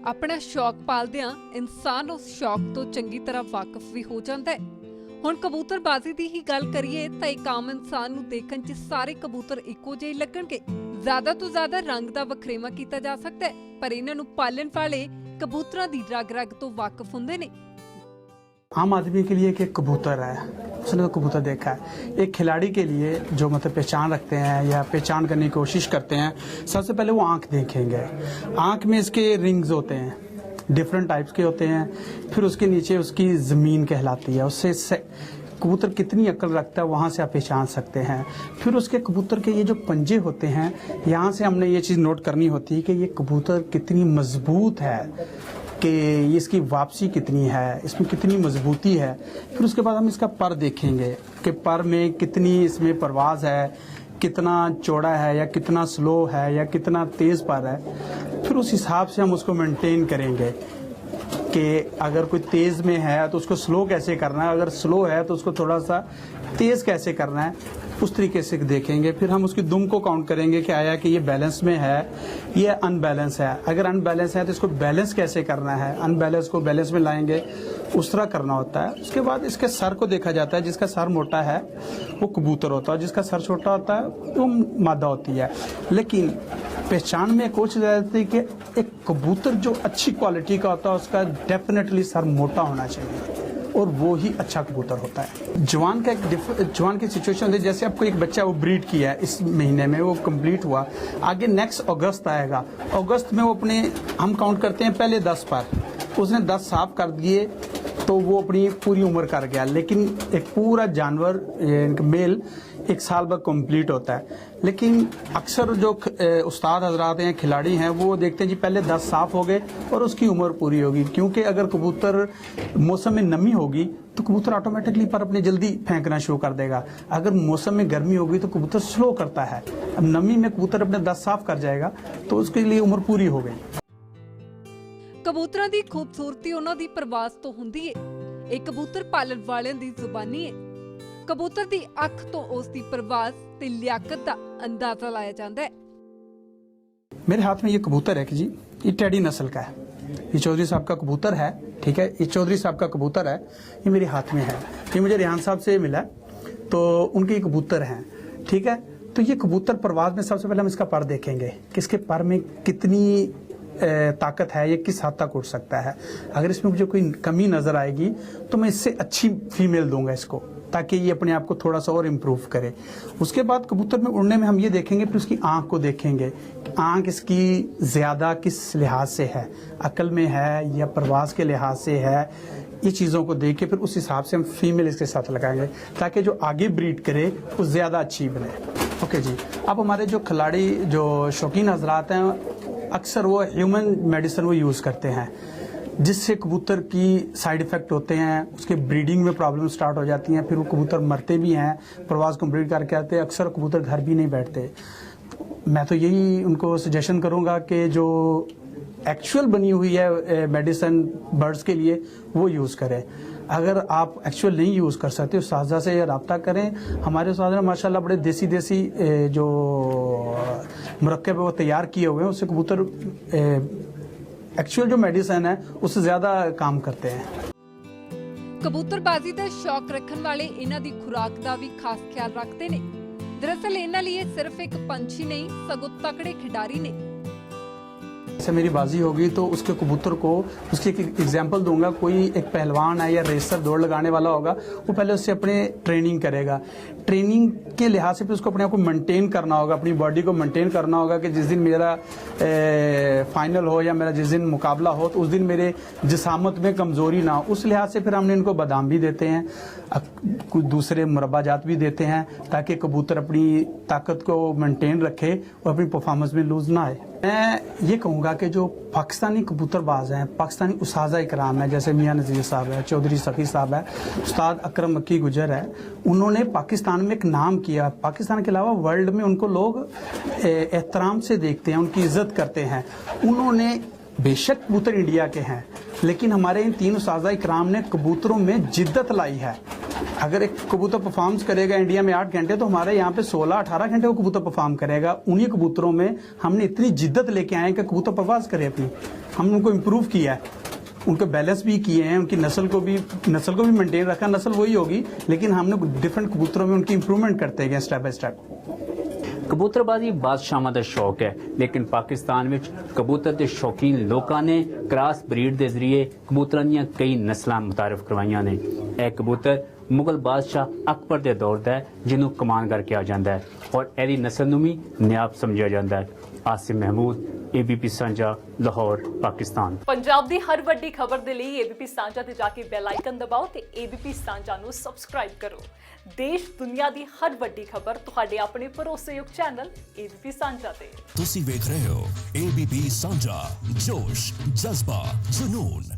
अपना शौक पालदियां इंसान उस शौक तो चंगी तरह वाकिफ भी हो जाता है। हुण कबूतरबाजी की ही गल करिए तो एक आम इंसान नूं देखण च सारे कबूतर इक्को जिहे लगणगे। ज्यादा तो ज्यादा रंग दा वखरेवा कीता जा सकता है, पर इन्हां नूं पालण वाले कबूतरां दी रग-रग तो वाकिफ हुंदे ने। आम आदमी के लिए एक कबूतर है, उसने तो कबूतर देखा है। एक खिलाड़ी के लिए जो मतलब पहचान रखते हैं या पहचान करने की कोशिश करते हैं, सबसे पहले वो आंख देखेंगे। आंख में इसके रिंग्स होते हैं, डिफरेंट टाइप्स के होते हैं। फिर उसके नीचे उसकी ज़मीन कहलाती है, उससे कबूतर कितनी अक्ल रखता है वहाँ से आप पहचान सकते हैं। फिर उसके कबूतर के ये जो पंजे होते हैं, यहाँ से हमने ये चीज़ नोट करनी होती है कि ये कबूतर कितनी मजबूत है, कि इसकी वापसी कितनी है, इसमें कितनी मजबूती है। फिर उसके बाद हम इसका पर देखेंगे कि पर में कितनी इसमें परवाज़ है, कितना चौड़ा है या कितना स्लो है या कितना तेज़ पर है। फिर उस हिसाब से हम उसको मेंटेन करेंगे कि अगर कोई तेज़ में है तो उसको स्लो कैसे करना है, अगर स्लो है तो उसको थोड़ा सा तेज़ कैसे करना है, उस तरीके से देखेंगे। फिर हम उसकी दुम को काउंट करेंगे कि आया कि ये बैलेंस में है, ये अनबैलेंस है। अगर अनबैलेंस है तो इसको बैलेंस कैसे करना है, अनबैलेंस को बैलेंस में लाएंगे, उस तरह करना होता है। उसके बाद इसके सर को देखा जाता है, जिसका सर मोटा है वो कबूतर होता है, जिसका सर छोटा होता है वो मादा होती है। लेकिन पहचान में कोशिश रहती है कि एक कबूतर जो अच्छी क्वालिटी का होता है उसका डेफिनेटली सर मोटा होना चाहिए और वो ही अच्छा कबूतर होता है। जवान का जवान की सिचुएशन होती है, जैसे आपको एक बच्चा वो ब्रीड किया है, इस महीने में वो कंप्लीट हुआ, आगे नेक्स्ट अगस्त आएगा। अगस्त में वो अपने हम काउंट करते हैं पहले 10 पर, उसने 10 साफ कर दिए तो वो अपनी पूरी उम्र कर गया। लेकिन एक पूरा जानवर मेल 1 साल बाद कंप्लीट होता है। लेकिन अक्सर जो उस्ताद हजरात हैं, खिलाड़ी हैं, वो देखते हैं जी पहले 10 साफ हो गए और उसकी उम्र पूरी होगी। क्योंकि अगर कबूतर मौसम में नमी होगी तो कबूतर ऑटोमेटिकली पर अपने जल्दी फेंकना शुरू कर देगा। अगर मौसम में गर्मी होगी तो कबूतर स्लो करता है। अब नमी में कबूतर अपने 10 साफ कर जाएगा तो उसके लिए उम्र पूरी हो गई। कबूतरां दी खूबसूरती उन्हां दी परवाज़ तो हुंदी है, एक कबूतर पालण वालियां दी जुबानी है। कबूतर दी अख तो उस दी परवाज़ ते लियाकत दा अंदाजा लाया जाता है। मेरे हाथ में ये कबूतर है कि जी ये टेडी नस्ल का है, ये चौधरी साहब का कबूतर है। ठीक है, ये चौधरी साहब का कबूतर है, ये मेरे हाथ में है। ये मुझे रेहान साहब से मिला तो उनके ये कबूतर हैं। ठीक है, तो ये कबूतर परवाज़ में सबसे पहले हम इसका पर देखेंगे कि इसके पर में कितनी ताकत है, ये किस हद तक उड़ सकता है। अगर इसमें मुझे कोई कमी नजर आएगी तो मैं इससे अच्छी फीमेल दूंगा इसको, ताकि ये अपने आप को थोड़ा सा और इम्प्रूव करे। उसके बाद कबूतर में उड़ने में हम ये देखेंगे, फिर उसकी आंख को देखेंगे, आंख इसकी ज्यादा किस लिहाज से है, अकल में है या परवाज के लिहाज से है। ये चीज़ों को देख के फिर उस हिसाब से हम फीमेल इसके साथ लगाएंगे ताकि जो आगे ब्रीड करे वो ज़्यादा अच्छी बने। ओके जी, अब हमारे जो खिलाड़ी जो शौकीन हजरात हैं, अक्सर वो ह्यूमन मेडिसिन वो यूज़ करते हैं, जिससे कबूतर की साइड इफ़ेक्ट होते हैं, उसके ब्रीडिंग में प्रॉब्लम स्टार्ट हो जाती हैं, फिर वो कबूतर मरते भी हैं, परवाज़ कंप्लीट करके आते हैं, अक्सर कबूतर घर भी नहीं बैठते। मैं तो यही उनको सजेशन करूँगा कि जो एक्चुअल बनी हुई है मेडिसिन बर्ड्स के लिए वो यूज़ करें। अगर आप एक्चुअल नहीं यूज़ कर सकते उस्ताद से रब्ता करें। हमारे उस्ताद ने माशाल्लाह बड़े देसी जो मुरक्कब वो तैयार किए हुए हैं, उससे कबूतर एक्चुअल जो मेडिसिन है उससे ज़्यादा काम करते हैं। कबूतरबाजी का शौक रखने वाले इन्हां दी खुराक का भी खास ख्याल रखते ने। दरअसल इन्हां लिए सिर्फ एक पंछी नहीं सगों तकड़े खिडारी ने। जैसे मेरी बाजी होगी तो उसके कबूतर को, उसकी एक एग्जांपल दूंगा, कोई एक पहलवान है या रेसर दौड़ लगाने वाला होगा, वो पहले उससे अपने ट्रेनिंग करेगा। ट्रेनिंग के लिहाज से फिर उसको अपने आप को मेंटेन करना होगा, अपनी बॉडी को मेंटेन करना होगा कि जिस दिन मेरा फाइनल हो या मेरा जिस दिन मुकाबला हो तो उस दिन मेरे जिसामत में कमज़ोरी ना हो। उस लिहाज से फिर हमने इनको बादाम भी देते हैं, कुछ दूसरे मुरब्बा जात भी देते हैं, ताकि कबूतर अपनी ताकत को मेंटेन रखे और अपनी परफॉर्मेंस में लूज ना आए। मैं ये कहूँगा कि जो पाकिस्तानी कबूतरबाज हैं, पाकिस्तानी उस्ताद इकराम है, जैसे मियाँ नज़ीर साहब है, चौधरी सफ़ी साहब है, उस्ताद अकरम मक्की गुजर है, उन्होंने पाकिस्तान में एक नाम किया। पाकिस्तान के अलावा वर्ल्ड में उनको लोग एहतराम से देखते हैं, उनकी इज्जत करते हैं। उन्होंने बेशक कबूतर इंडिया के हैं, लेकिन हमारे इन 3 उस्ताद इकराम ने कबूतरों में जिद्दत लाई है। अगर एक कबूतर परफॉर्म्स करेगा इंडिया में 8 घंटे, तो हमारे यहाँ पे 16-18 घंटे वो कबूतर परफॉर्म करेगा। उन्हीं कबूतरों में हमने इतनी जिद्दत लेके आए हैं कि कबूतर परवाज करे अपनी। हमने उनको इम्प्रूव किया है, उनके बैलेंस भी किए हैं, उनकी नस्ल को भी मेंटेन रखा। नस्ल वही होगी, लेकिन हमने डिफरेंट कबूतरों में उनकी इंप्रूवमेंट करते गए स्टेप बाय स्टेप। कबूतरबाजी बादशाहां दा शौक है, लेकिन पाकिस्तान में कबूतर के शौकीन लोगों ने क्रॉस ब्रीड के जरिए कबूतरां ਦੀਆਂ कई नस्लां मुतारफ करवाइयां ने। यह कबूतर मुगल बादशाह अकबर के दौर का है, जिन्हों कमान करके आ जाता है और एदी नस्ल नूं भी नियाब समझा जाता है। आसिम महमूद, ABP ਸਾਂਝਾ, लाहौर, पाकिस्तान। पंजाब ਦੀ हर ਵੱਡੀ खबर ਦੇ ਲਈ ABP ਸਾਂਝਾ ਤੇ ਜਾ ਕੇ ਬੈਲ ਆਈਕਨ ਦਬਾਓ ਤੇ ABP ਸਾਂਝਾ ਨੂੰ ਸਬਸਕ੍ਰਾਈਬ ਕਰੋ। ਦੇਸ਼ ਦੁਨੀਆ ਦੀ ਹਰ ਵੱਡੀ ਖਬਰ ਤੁਹਾਡੇ ਆਪਣੇ ਭਰੋਸੇਯੋਗ ਚੈਨਲ ABP ਸਾਂਝਾ ਤੇ। ਤੁਸੀਂ ਵੇਖ ਰਹੇ ਹੋ ABP ਸਾਂਝਾ, ਜੋਸ਼, ਜਜ਼ਬਾ, ਜਨੂਨ।